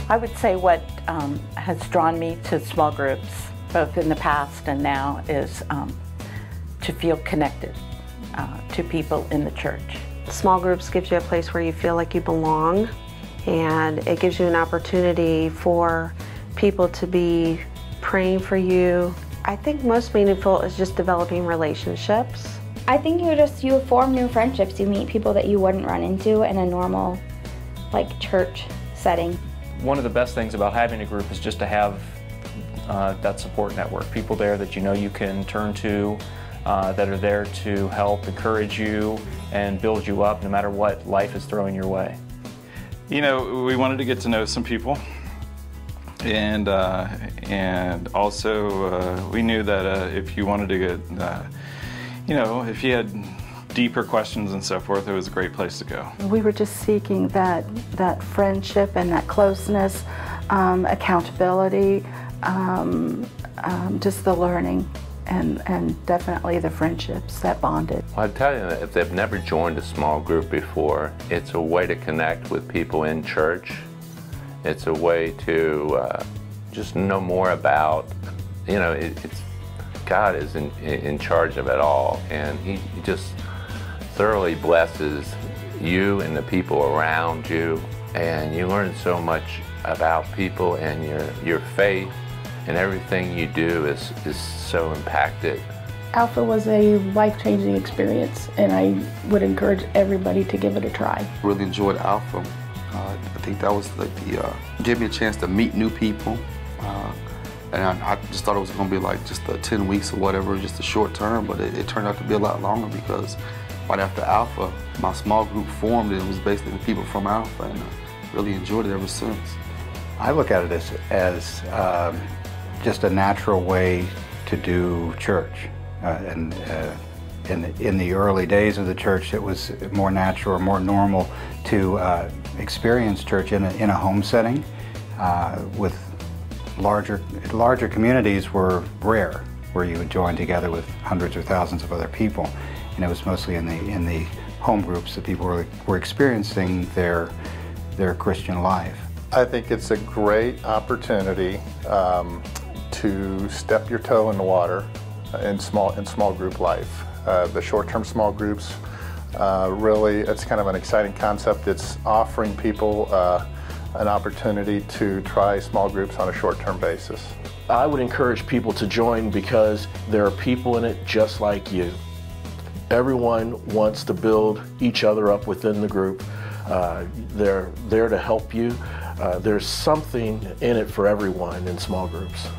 I would say what has drawn me to small groups, both in the past and now, is to feel connected to people in the church. Small groups gives you a place where you feel like you belong, and it gives you an opportunity for people to be praying for you. I think most meaningful is just developing relationships. I think you form new friendships. You meet people that you wouldn't run into in a normal, church setting. One of the best things about having a group is just to have that support network. People there that you know you can turn to, that are there to help encourage you and build you up no matter what life is throwing your way. You know, we wanted to get to know some people, and also we knew that if you wanted to get, if you had deeper questions and so forth, it was a great place to go. We were just seeking that friendship and that closeness, accountability, just the learning. And definitely the friendships that bonded. Well, I tell you, if they've never joined a small group before, it's a way to connect with people in church. It's a way to just know more about, it's God is in charge of it all, and He just thoroughly blesses you and the people around you, and you learn so much about people, and your faith and everything you do is so impacted. Alpha was a life-changing experience, and I would encourage everybody to give it a try. Really enjoyed Alpha. I think that was gave me a chance to meet new people, and I just thought it was going to be just 10 weeks or whatever, just a short term, but it turned out to be a lot longer, because right after Alpha, my small group formed, and it was basically the people from Alpha, and I really enjoyed it ever since. I look at it as just a natural way to do church. In the early days of the church, it was more natural or more normal to experience church in a home setting. With larger communities were rare, where you would join together with hundreds or thousands of other people, and it was mostly in the home groups that people were experiencing their Christian life. I think it's a great opportunity to step your toe in the water in small group life. The short-term small groups, really, it's kind of an exciting concept. It's offering people an opportunity to try small groups on a short-term basis. I would encourage people to join because there are people in it just like you. Everyone wants to build each other up within the group. They're there to help you. There's something in it for everyone in small groups.